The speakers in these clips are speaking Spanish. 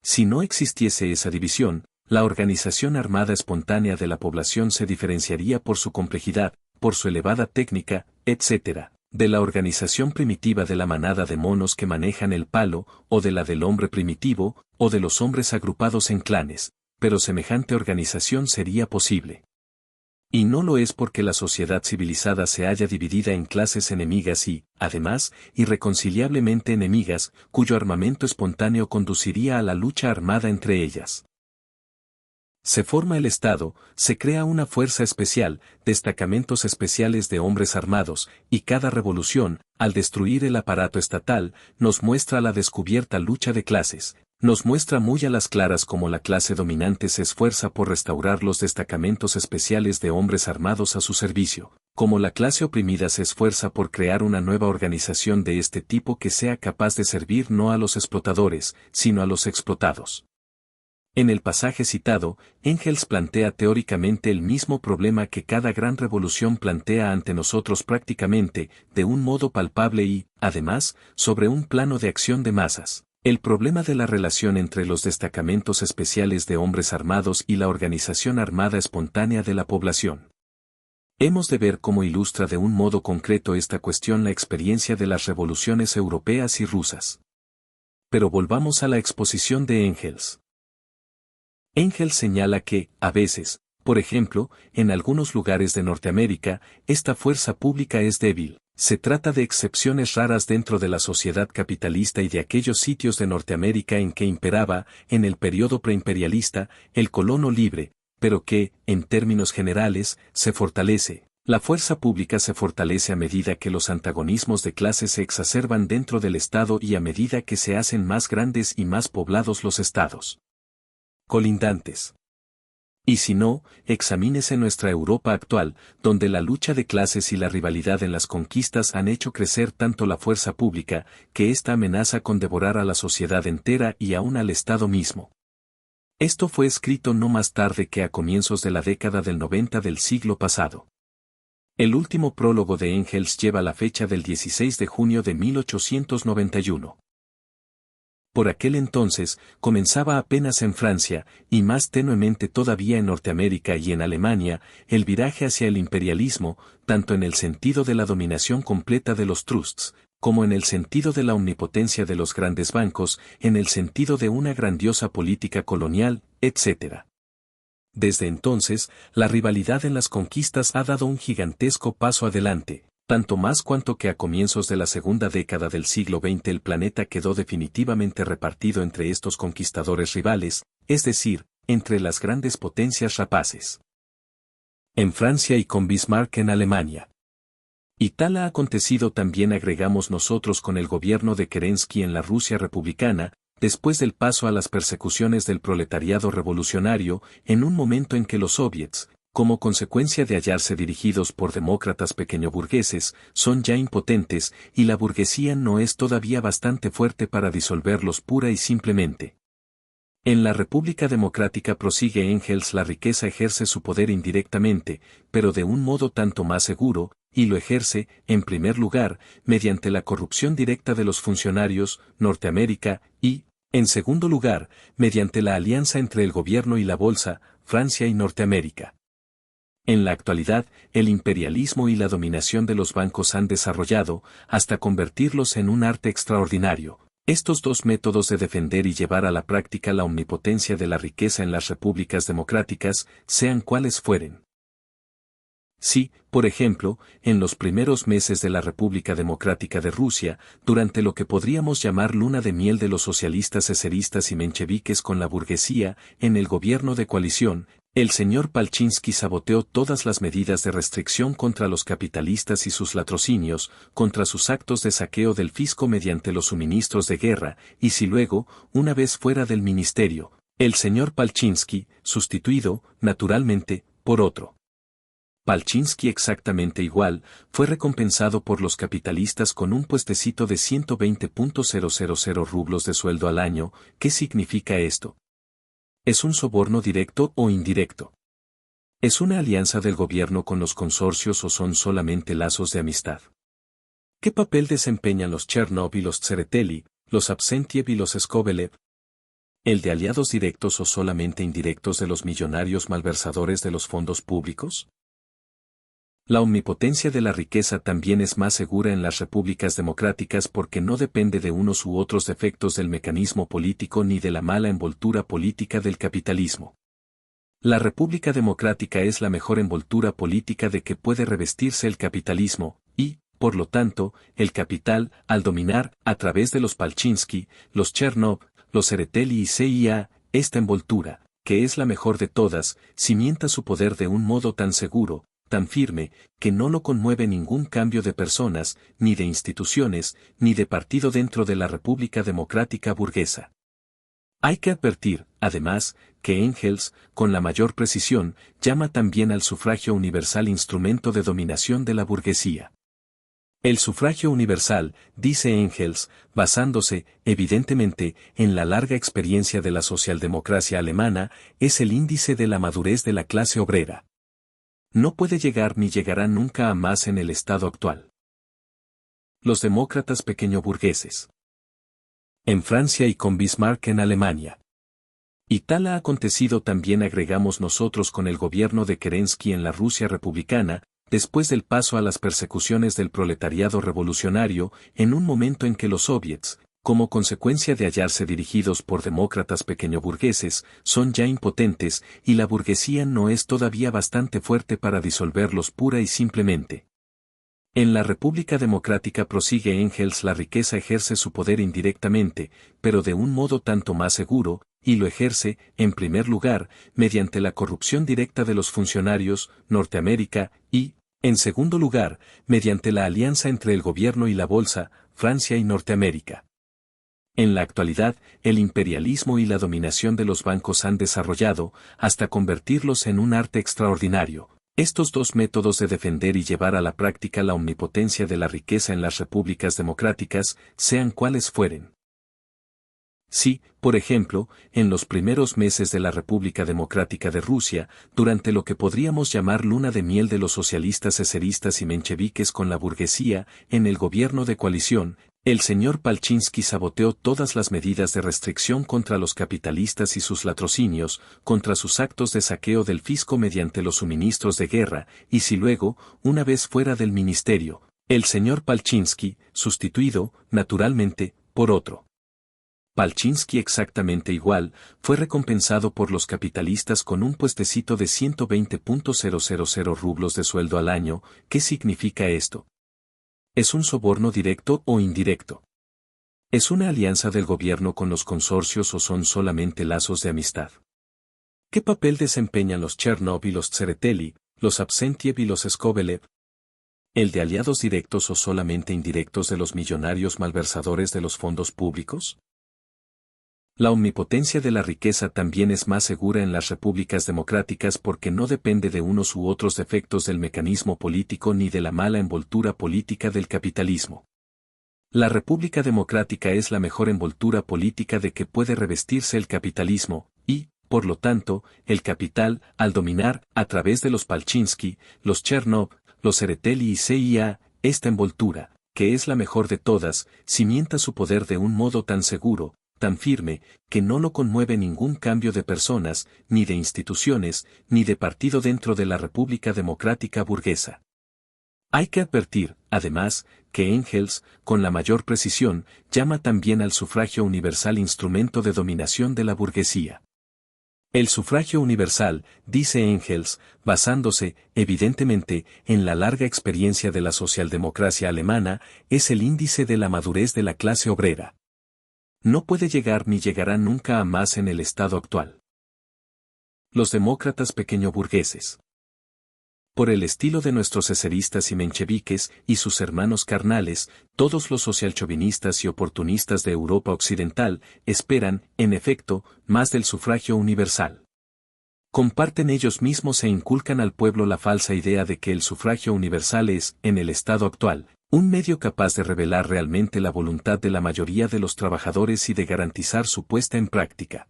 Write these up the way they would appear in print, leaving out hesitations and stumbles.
Si no existiese esa división, la organización armada espontánea de la población se diferenciaría por su complejidad, por su elevada técnica, etc., de la organización primitiva de la manada de monos que manejan el palo, o de la del hombre primitivo, o de los hombres agrupados en clanes, pero semejante organización sería posible. Y no lo es porque la sociedad civilizada se haya dividida en clases enemigas y, además, irreconciliablemente enemigas, cuyo armamento espontáneo conduciría a la lucha armada entre ellas. Se forma el Estado, se crea una fuerza especial, destacamentos especiales de hombres armados, y cada revolución, al destruir el aparato estatal, nos muestra la descubierta lucha de clases, nos muestra muy a las claras cómo la clase dominante se esfuerza por restaurar los destacamentos especiales de hombres armados a su servicio, como la clase oprimida se esfuerza por crear una nueva organización de este tipo que sea capaz de servir no a los explotadores, sino a los explotados. En el pasaje citado, Engels plantea teóricamente el mismo problema que cada gran revolución plantea ante nosotros prácticamente, de un modo palpable y, además, sobre un plano de acción de masas. El problema de la relación entre los destacamentos especiales de hombres armados y la organización armada espontánea de la población. Hemos de ver cómo ilustra de un modo concreto esta cuestión la experiencia de las revoluciones europeas y rusas. Pero volvamos a la exposición de Engels. Engels señala que, a veces, por ejemplo, en algunos lugares de Norteamérica, esta fuerza pública es débil. Se trata de excepciones raras dentro de la sociedad capitalista y de aquellos sitios de Norteamérica en que imperaba, en el periodo preimperialista, el colono libre, pero que, en términos generales, se fortalece. La fuerza pública se fortalece a medida que los antagonismos de clases se exacerban dentro del Estado y a medida que se hacen más grandes y más poblados los estados colindantes. Y si no, examínese nuestra Europa actual, donde la lucha de clases y la rivalidad en las conquistas han hecho crecer tanto la fuerza pública, que ésta amenaza con devorar a la sociedad entera y aún al Estado mismo. Esto fue escrito no más tarde que a comienzos de la década del 90 del siglo pasado. El último prólogo de Engels lleva la fecha del 16 de junio de 1891. Por aquel entonces, comenzaba apenas en Francia, y más tenuemente todavía en Norteamérica y en Alemania, el viraje hacia el imperialismo, tanto en el sentido de la dominación completa de los trusts, como en el sentido de la omnipotencia de los grandes bancos, en el sentido de una grandiosa política colonial, etc. Desde entonces, la rivalidad en las conquistas ha dado un gigantesco paso adelante. Tanto más cuanto que a comienzos de la segunda década del siglo XX el planeta quedó definitivamente repartido entre estos conquistadores rivales, es decir, entre las grandes potencias rapaces. En Francia y con Bismarck en Alemania. Y tal ha acontecido también agregamos nosotros con el gobierno de Kerensky en la Rusia republicana, después del paso a las persecuciones del proletariado revolucionario, en un momento en que los soviets, como consecuencia de hallarse dirigidos por demócratas pequeñoburgueses, son ya impotentes, y la burguesía no es todavía bastante fuerte para disolverlos pura y simplemente. En la República Democrática prosigue Engels la riqueza ejerce su poder indirectamente, pero de un modo tanto más seguro, y lo ejerce, en primer lugar, mediante la corrupción directa de los funcionarios, Norteamérica, y, en segundo lugar, mediante la alianza entre el gobierno y la bolsa, Francia y Norteamérica. En la actualidad, el imperialismo y la dominación de los bancos han desarrollado, hasta convertirlos en un arte extraordinario, estos dos métodos de defender y llevar a la práctica la omnipotencia de la riqueza en las repúblicas democráticas, sean cuales fueren. Si, por ejemplo, en los primeros meses de la República Democrática de Rusia, durante lo que podríamos llamar luna de miel de los socialistas eseristas y mencheviques con la burguesía, en el gobierno de coalición, el señor Palchinsky saboteó todas las medidas de restricción contra los capitalistas y sus latrocinios, contra sus actos de saqueo del fisco mediante los suministros de guerra, y si luego, una vez fuera del ministerio, el señor Palchinsky, sustituido, naturalmente, por otro. Palchinsky exactamente igual, fue recompensado por los capitalistas con un puestecito de 120.000 rublos de sueldo al año. ¿Qué significa esto? ¿Es un soborno directo o indirecto? ¿Es una alianza del gobierno con los consorcios o son solamente lazos de amistad? ¿Qué papel desempeñan los Chernov y los Tsereteli, los Absentiev y los Skobelev? ¿El de aliados directos o solamente indirectos de los millonarios malversadores de los fondos públicos? La omnipotencia de la riqueza también es más segura en las repúblicas democráticas porque no depende de unos u otros efectos del mecanismo político ni de la mala envoltura política del capitalismo. La república democrática es la mejor envoltura política de que puede revestirse el capitalismo, y, por lo tanto, el capital, al dominar, a través de los Palchinsky, los Chernov, los Tsereteli y CIA, esta envoltura, que es la mejor de todas, cimienta su poder de un modo tan seguro, tan firme, que no lo conmueve ningún cambio de personas, ni de instituciones, ni de partido dentro de la República Democrática Burguesa. Hay que advertir, además, que Engels, con la mayor precisión, llama también al sufragio universal instrumento de dominación de la burguesía. El sufragio universal, dice Engels, basándose, evidentemente, en la larga experiencia de la socialdemocracia alemana, es el índice de la madurez de la clase obrera. No puede llegar ni llegará nunca a más en el estado actual. Los demócratas pequeño-burgueses. En Francia y con Bismarck en Alemania. Y tal ha acontecido también agregamos nosotros con el gobierno de Kerensky en la Rusia republicana, después del paso a las persecuciones del proletariado revolucionario, en un momento en que los soviets, como consecuencia de hallarse dirigidos por demócratas pequeño-burgueses, son ya impotentes y la burguesía no es todavía bastante fuerte para disolverlos pura y simplemente. En la República Democrática prosigue Engels la riqueza ejerce su poder indirectamente, pero de un modo tanto más seguro, y lo ejerce, en primer lugar, mediante la corrupción directa de los funcionarios, Norteamérica, y, en segundo lugar, mediante la alianza entre el gobierno y la bolsa, Francia y Norteamérica. En la actualidad, el imperialismo y la dominación de los bancos han desarrollado, hasta convertirlos en un arte extraordinario, estos dos métodos de defender y llevar a la práctica la omnipotencia de la riqueza en las repúblicas democráticas, sean cuales fueren. Si, por ejemplo, en los primeros meses de la República Democrática de Rusia, durante lo que podríamos llamar luna de miel de los socialistas eseristas y mencheviques con la burguesía, en el gobierno de coalición, el señor Palchinsky saboteó todas las medidas de restricción contra los capitalistas y sus latrocinios, contra sus actos de saqueo del fisco mediante los suministros de guerra, y si luego, una vez fuera del ministerio, el señor Palchinsky, sustituido, naturalmente, por otro. Palchinsky exactamente igual, fue recompensado por los capitalistas con un puestecito de 120.000 rublos de sueldo al año. ¿Qué significa esto? ¿Es un soborno directo o indirecto? ¿Es una alianza del gobierno con los consorcios o son solamente lazos de amistad? ¿Qué papel desempeñan los Chernov y los Tsereteli, los Avsentiev y los Skobelev? ¿El de aliados directos o solamente indirectos de los millonarios malversadores de los fondos públicos? La omnipotencia de la riqueza también es más segura en las repúblicas democráticas porque no depende de unos u otros efectos del mecanismo político ni de la mala envoltura política del capitalismo. La república democrática es la mejor envoltura política de que puede revestirse el capitalismo, y, por lo tanto, el capital, al dominar, a través de los Palchinsky, los Chernov, los Tsereteli y CIA, esta envoltura, que es la mejor de todas, cimienta su poder de un modo tan seguro, tan firme, que no lo conmueve ningún cambio de personas, ni de instituciones, ni de partido dentro de la República Democrática Burguesa. Hay que advertir, además, que Engels, con la mayor precisión, llama también al sufragio universal instrumento de dominación de la burguesía. El sufragio universal, dice Engels, basándose, evidentemente, en la larga experiencia de la socialdemocracia alemana, es el índice de la madurez de la clase obrera. No puede llegar ni llegará nunca a más en el estado actual. Los demócratas pequeño-burgueses. Por el estilo de nuestros eseristas y mencheviques y sus hermanos carnales, todos los socialchauvinistas y oportunistas de Europa Occidental esperan, en efecto, más del sufragio universal. Comparten ellos mismos e inculcan al pueblo la falsa idea de que el sufragio universal es, en el estado actual, un medio capaz de revelar realmente la voluntad de la mayoría de los trabajadores y de garantizar su puesta en práctica.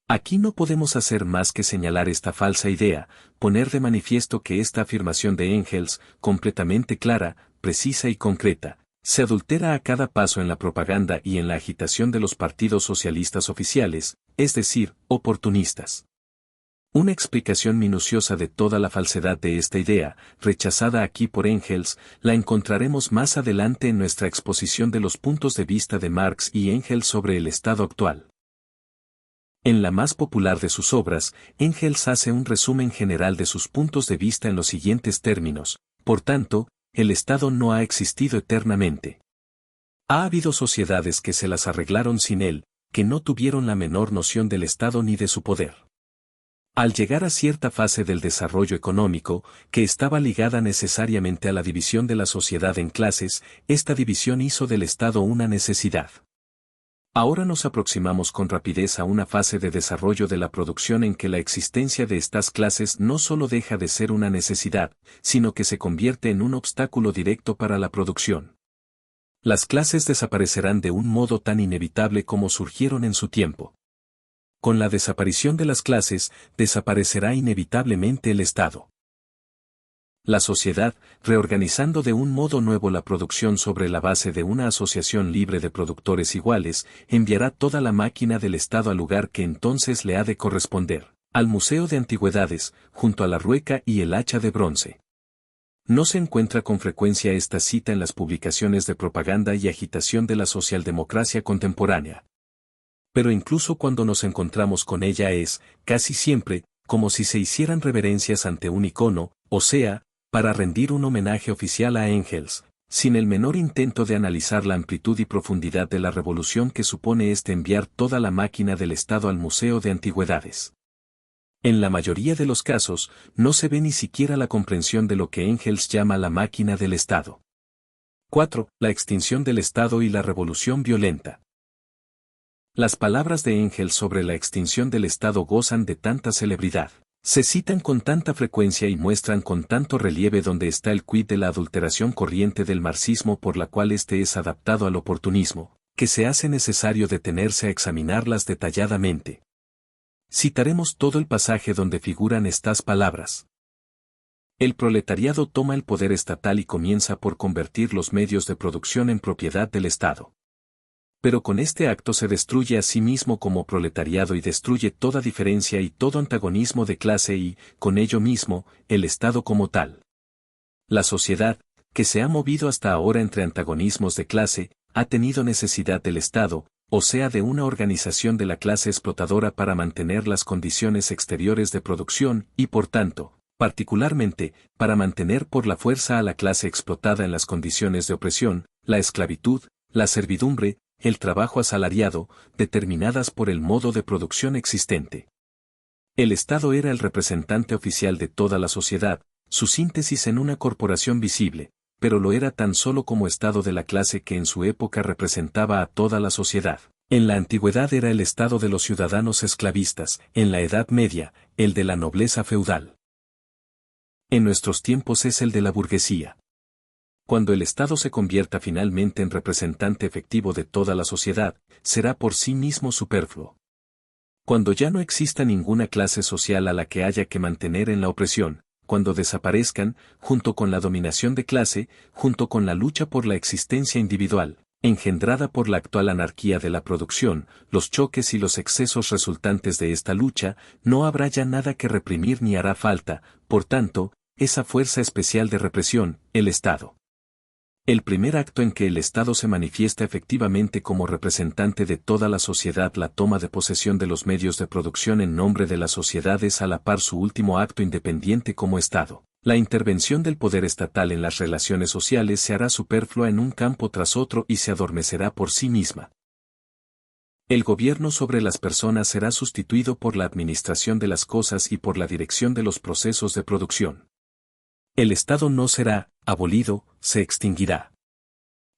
Aquí no podemos hacer más que señalar esta falsa idea, poner de manifiesto que esta afirmación de Engels, completamente clara, precisa y concreta, se adultera a cada paso en la propaganda y en la agitación de los partidos socialistas oficiales, es decir, oportunistas. Una explicación minuciosa de toda la falsedad de esta idea, rechazada aquí por Engels, la encontraremos más adelante en nuestra exposición de los puntos de vista de Marx y Engels sobre el Estado actual. En la más popular de sus obras, Engels hace un resumen general de sus puntos de vista en los siguientes términos: por tanto, el Estado no ha existido eternamente. Ha habido sociedades que se las arreglaron sin él, que no tuvieron la menor noción del Estado ni de su poder. Al llegar a cierta fase del desarrollo económico, que estaba ligada necesariamente a la división de la sociedad en clases, esta división hizo del Estado una necesidad. Ahora nos aproximamos con rapidez a una fase de desarrollo de la producción en que la existencia de estas clases no solo deja de ser una necesidad, sino que se convierte en un obstáculo directo para la producción. Las clases desaparecerán de un modo tan inevitable como surgieron en su tiempo. Con la desaparición de las clases, desaparecerá inevitablemente el Estado. La sociedad, reorganizando de un modo nuevo la producción sobre la base de una asociación libre de productores iguales, enviará toda la máquina del Estado al lugar que entonces le ha de corresponder, al Museo de Antigüedades, junto a la rueca y el hacha de bronce. No se encuentra con frecuencia esta cita en las publicaciones de propaganda y agitación de la socialdemocracia contemporánea. Pero incluso cuando nos encontramos con ella es, casi siempre, como si se hicieran reverencias ante un icono, o sea, para rendir un homenaje oficial a Engels, sin el menor intento de analizar la amplitud y profundidad de la revolución que supone enviar toda la máquina del Estado al Museo de Antigüedades. En la mayoría de los casos, no se ve ni siquiera la comprensión de lo que Engels llama la máquina del Estado. 4. La extinción del Estado y la revolución violenta. Las palabras de Engels sobre la extinción del Estado gozan de tanta celebridad, se citan con tanta frecuencia y muestran con tanto relieve dónde está el quid de la adulteración corriente del marxismo por la cual éste es adaptado al oportunismo, que se hace necesario detenerse a examinarlas detalladamente. Citaremos todo el pasaje donde figuran estas palabras. El proletariado toma el poder estatal y comienza por convertir los medios de producción en propiedad del Estado. Pero con este acto se destruye a sí mismo como proletariado y destruye toda diferencia y todo antagonismo de clase y, con ello mismo, el Estado como tal. La sociedad, que se ha movido hasta ahora entre antagonismos de clase, ha tenido necesidad del Estado, o sea de una organización de la clase explotadora para mantener las condiciones exteriores de producción y por tanto, particularmente, para mantener por la fuerza a la clase explotada en las condiciones de opresión, la esclavitud, la servidumbre, el trabajo asalariado, determinadas por el modo de producción existente. El Estado era el representante oficial de toda la sociedad, su síntesis en una corporación visible, pero lo era tan solo como Estado de la clase que en su época representaba a toda la sociedad. En la antigüedad era el Estado de los ciudadanos esclavistas, en la Edad Media, el de la nobleza feudal. En nuestros tiempos es el de la burguesía. Cuando el Estado se convierta finalmente en representante efectivo de toda la sociedad, será por sí mismo superfluo. Cuando ya no exista ninguna clase social a la que haya que mantener en la opresión, cuando desaparezcan, junto con la dominación de clase, junto con la lucha por la existencia individual, engendrada por la actual anarquía de la producción, los choques y los excesos resultantes de esta lucha, no habrá ya nada que reprimir ni hará falta, por tanto, esa fuerza especial de represión, el Estado. El primer acto en que el Estado se manifiesta efectivamente como representante de toda la sociedad, la toma de posesión de los medios de producción en nombre de la sociedad, es a la par su último acto independiente como Estado. La intervención del poder estatal en las relaciones sociales se hará superflua en un campo tras otro y se adormecerá por sí misma. El gobierno sobre las personas será sustituido por la administración de las cosas y por la dirección de los procesos de producción. El Estado no será abolido, se extinguirá.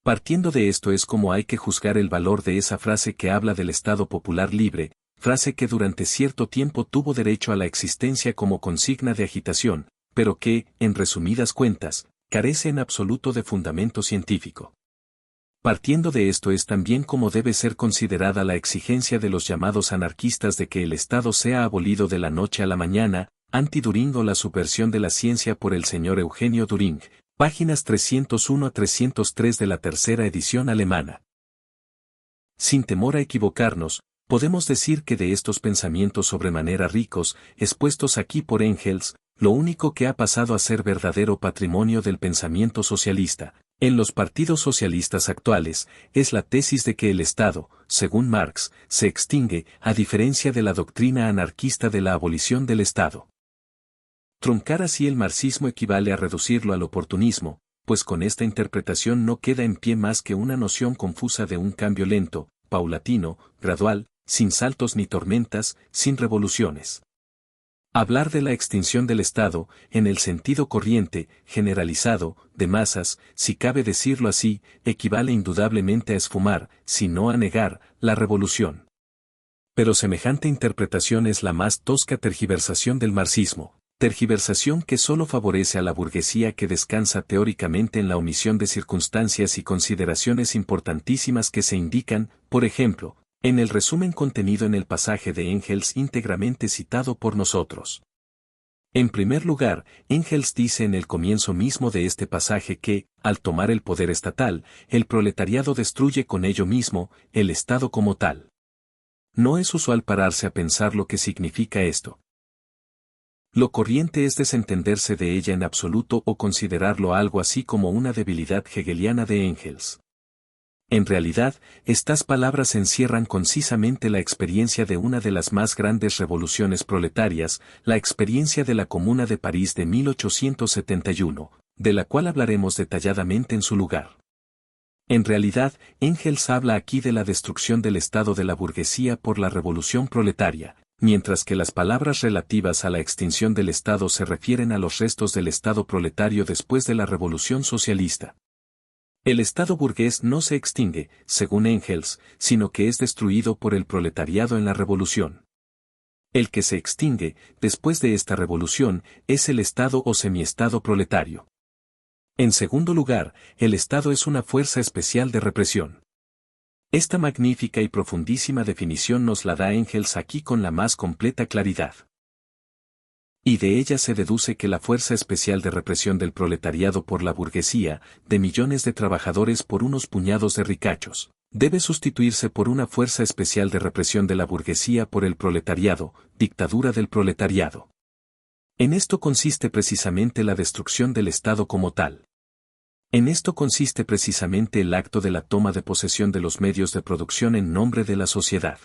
Partiendo de esto es como hay que juzgar el valor de esa frase que habla del Estado popular libre, frase que durante cierto tiempo tuvo derecho a la existencia como consigna de agitación, pero que, en resumidas cuentas, carece en absoluto de fundamento científico. Partiendo de esto es también como debe ser considerada la exigencia de los llamados anarquistas de que el Estado sea abolido de la noche a la mañana, anti-Düring o la subversión de la ciencia por el señor Eugenio Düring, páginas 301 a 303 de la tercera edición alemana. Sin temor a equivocarnos, Podemos decir que de estos pensamientos sobremanera ricos, expuestos aquí por Engels, lo único que ha pasado a ser verdadero patrimonio del pensamiento socialista, en los partidos socialistas actuales, es la tesis de que el Estado, según Marx, se extingue, a diferencia de la doctrina anarquista de la abolición del Estado. Truncar así el marxismo equivale a reducirlo al oportunismo, pues con esta interpretación no queda en pie más que una noción confusa de un cambio lento, paulatino, gradual, sin saltos ni tormentas, sin revoluciones. Hablar de la extinción del Estado, en el sentido corriente, generalizado, de masas, si cabe decirlo así, equivale indudablemente a esfumar, si no a negar, la revolución. Pero semejante interpretación es la más tosca tergiversación del marxismo, tergiversación que solo favorece a la burguesía que descansa teóricamente en la omisión de circunstancias y consideraciones importantísimas que se indican, por ejemplo, en el resumen contenido en el pasaje de Engels íntegramente citado por nosotros. En primer lugar, Engels dice en el comienzo mismo de este pasaje que, al tomar el poder estatal, el proletariado destruye con ello mismo el Estado como tal. No es usual pararse a pensar lo que significa esto. Lo corriente es desentenderse de ella en absoluto o considerarlo algo así como una debilidad hegeliana de Engels. En realidad, estas palabras encierran concisamente la experiencia de una de las más grandes revoluciones proletarias, la experiencia de la Comuna de París de 1871, de la cual hablaremos detalladamente en su lugar. En realidad, Engels habla aquí de la destrucción del Estado de la burguesía por la revolución proletaria, mientras que las palabras relativas a la extinción del Estado se refieren a los restos del Estado proletario después de la revolución socialista. El Estado burgués no se extingue, según Engels, sino que es destruido por el proletariado en la revolución. El que se extingue, después de esta revolución, es el Estado o semiestado proletario. En segundo lugar, el Estado es una fuerza especial de represión. Esta magnífica y profundísima definición nos la da Engels aquí con la más completa claridad. Y de ella se deduce que la fuerza especial de represión del proletariado por la burguesía, de millones de trabajadores por unos puñados de ricachos, debe sustituirse por una fuerza especial de represión de la burguesía por el proletariado, dictadura del proletariado. En esto consiste precisamente la destrucción del Estado como tal. En esto consiste precisamente el acto de la toma de posesión de los medios de producción en nombre de la sociedad.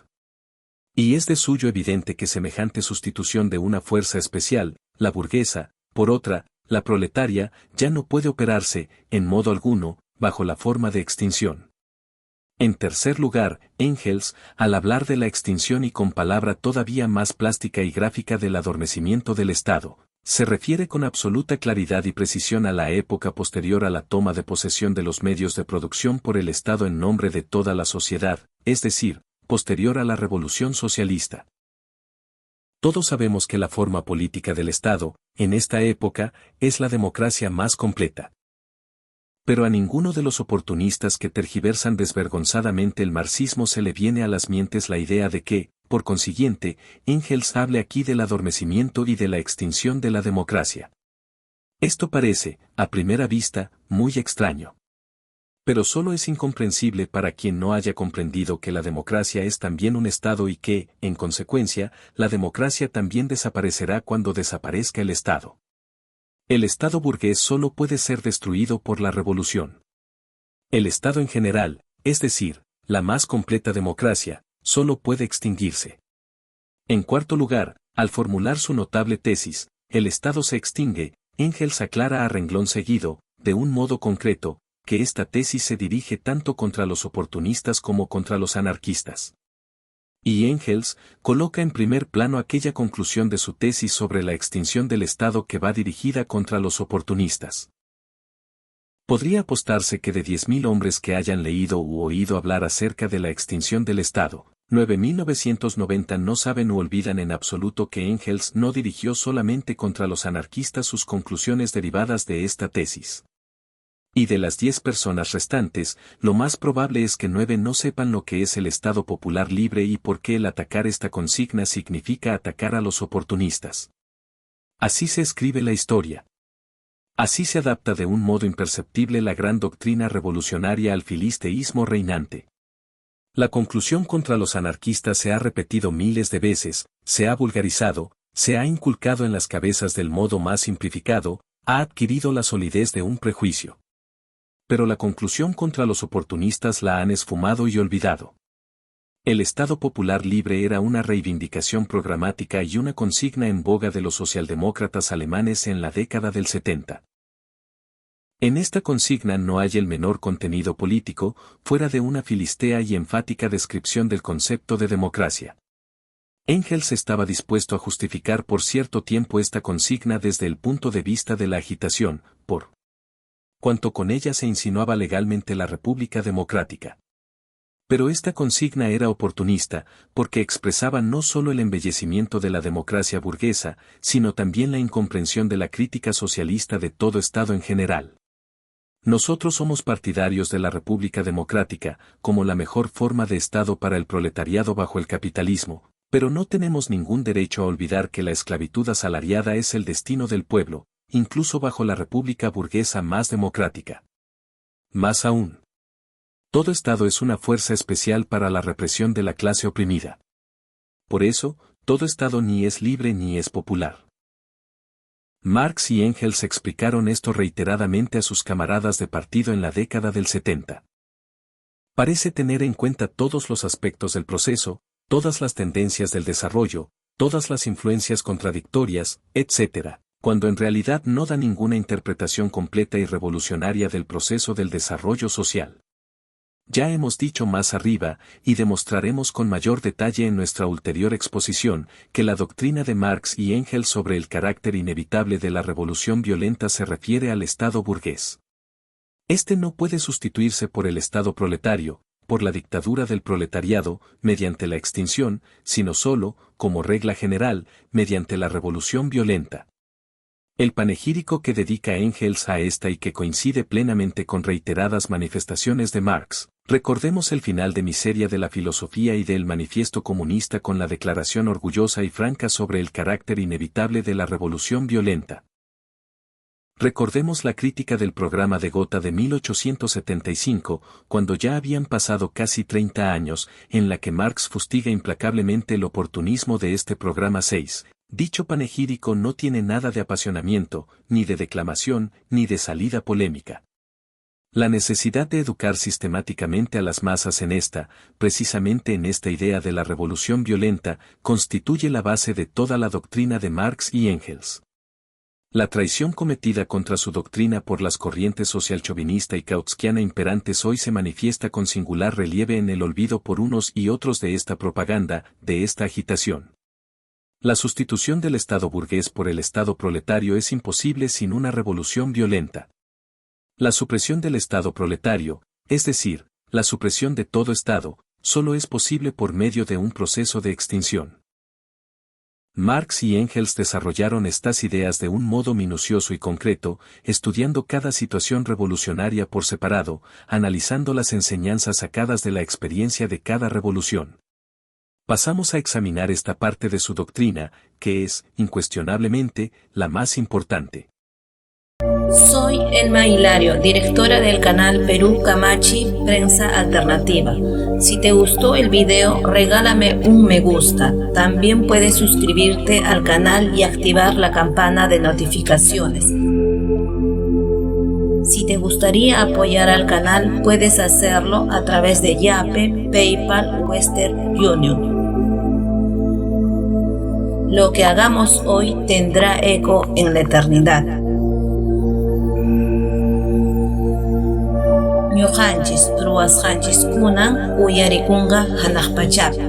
Y es de suyo evidente que semejante sustitución de una fuerza especial, la burguesa, por otra, la proletaria, ya no puede operarse, en modo alguno, bajo la forma de extinción. En tercer lugar, Engels, al hablar de la extinción y con palabra todavía más plástica y gráfica del adormecimiento del Estado, se refiere con absoluta claridad y precisión a la época posterior a la toma de posesión de los medios de producción por el Estado en nombre de toda la sociedad, es decir, posterior a la Revolución Socialista. Todos sabemos que la forma política del Estado, en esta época, es la democracia más completa. Pero a ninguno de los oportunistas que tergiversan desvergonzadamente el marxismo se le viene a las mientes la idea de que, por consiguiente, Engels hable aquí del adormecimiento y de la extinción de la democracia. Esto parece, a primera vista, muy extraño. Pero solo es incomprensible para quien no haya comprendido que la democracia es también un Estado y que, en consecuencia, la democracia también desaparecerá cuando desaparezca el Estado. El Estado burgués solo puede ser destruido por la revolución. El Estado en general, es decir, la más completa democracia, solo puede extinguirse. En cuarto lugar, al formular su notable tesis, el Estado se extingue, Engels aclara a renglón seguido, de un modo concreto, que esta tesis se dirige tanto contra los oportunistas como contra los anarquistas. Y Engels coloca en primer plano aquella conclusión de su tesis sobre la extinción del Estado que va dirigida contra los oportunistas. Podría apostarse que de 10.000 hombres que hayan leído u oído hablar acerca de la extinción del Estado, 9.990 no saben u olvidan en absoluto que Engels no dirigió solamente contra los anarquistas sus conclusiones derivadas de esta tesis. Y de las 10 personas restantes, lo más probable es que 9 no sepan lo que es el Estado popular libre y por qué el atacar esta consigna significa atacar a los oportunistas. Así se escribe la historia. Así se adapta de un modo imperceptible la gran doctrina revolucionaria al filisteísmo reinante. La conclusión contra los anarquistas se ha repetido miles de veces, se ha vulgarizado, se ha inculcado en las cabezas del modo más simplificado, ha adquirido la solidez de un prejuicio. Pero la conclusión contra los oportunistas la han esfumado y olvidado. El Estado Popular Libre era una reivindicación programática y una consigna en boga de los socialdemócratas alemanes en la década del 70. En esta consigna no hay el menor contenido político, fuera de una filistea y enfática descripción del concepto de democracia. Engels estaba dispuesto a justificar por cierto tiempo esta consigna desde el punto de vista de la agitación, por cuanto con ella se insinuaba legalmente la República Democrática. Pero esta consigna era oportunista, porque expresaba no solo el embellecimiento de la democracia burguesa, sino también la incomprensión de la crítica socialista de todo Estado en general. Nosotros somos partidarios de la República Democrática, como la mejor forma de Estado para el proletariado bajo el capitalismo, pero no tenemos ningún derecho a olvidar que la esclavitud asalariada es el destino del pueblo, incluso bajo la República burguesa más democrática. Más aún, todo Estado es una fuerza especial para la represión de la clase oprimida. Por eso, todo Estado ni es libre ni es popular. Marx y Engels explicaron esto reiteradamente a sus camaradas de partido en la década del 70. Parece tener en cuenta todos los aspectos del proceso, todas las tendencias del desarrollo, todas las influencias contradictorias, etc., cuando en realidad no da ninguna interpretación completa y revolucionaria del proceso del desarrollo social. Ya hemos dicho más arriba, y demostraremos con mayor detalle en nuestra ulterior exposición, que la doctrina de Marx y Engels sobre el carácter inevitable de la revolución violenta se refiere al Estado burgués. Este no puede sustituirse por el Estado proletario, por la dictadura del proletariado, mediante la extinción, sino solo, como regla general, mediante la revolución violenta. El panegírico que dedica Engels a esta y que coincide plenamente con reiteradas manifestaciones de Marx, recordemos el final de miseria de la filosofía y del manifiesto comunista con la declaración orgullosa y franca sobre el carácter inevitable de la revolución violenta. Recordemos la crítica del programa de Gotha de 1875, cuando ya habían pasado casi 30 años, en la que Marx fustiga implacablemente el oportunismo de este programa 6. Dicho panegírico no tiene nada de apasionamiento, ni de declamación, ni de salida polémica. La necesidad de educar sistemáticamente a las masas precisamente en esta idea de la revolución violenta, constituye la base de toda la doctrina de Marx y Engels. La traición cometida contra su doctrina por las corrientes socialchauvinista y kautskiana imperantes hoy se manifiesta con singular relieve en el olvido por unos y otros de esta propaganda, de esta agitación. La sustitución del Estado burgués por el Estado proletario es imposible sin una revolución violenta. La supresión del Estado proletario, es decir, la supresión de todo Estado, solo es posible por medio de un proceso de extinción. Marx y Engels desarrollaron estas ideas de un modo minucioso y concreto, estudiando cada situación revolucionaria por separado, analizando las enseñanzas sacadas de la experiencia de cada revolución. Pasamos a examinar esta parte de su doctrina, que es, incuestionablemente, la más importante. Soy Elma Hilario, directora del canal Perú Camachi Prensa Alternativa. Si te gustó el video, regálame un me gusta. También puedes suscribirte al canal y activar la campana de notificaciones. Si te gustaría apoyar al canal, puedes hacerlo a través de Yape, PayPal, Western Union. Lo que hagamos hoy tendrá eco en la eternidad. Ñuqanchis ruwasqanchis kunan uyarikunqa hanaqpachapi.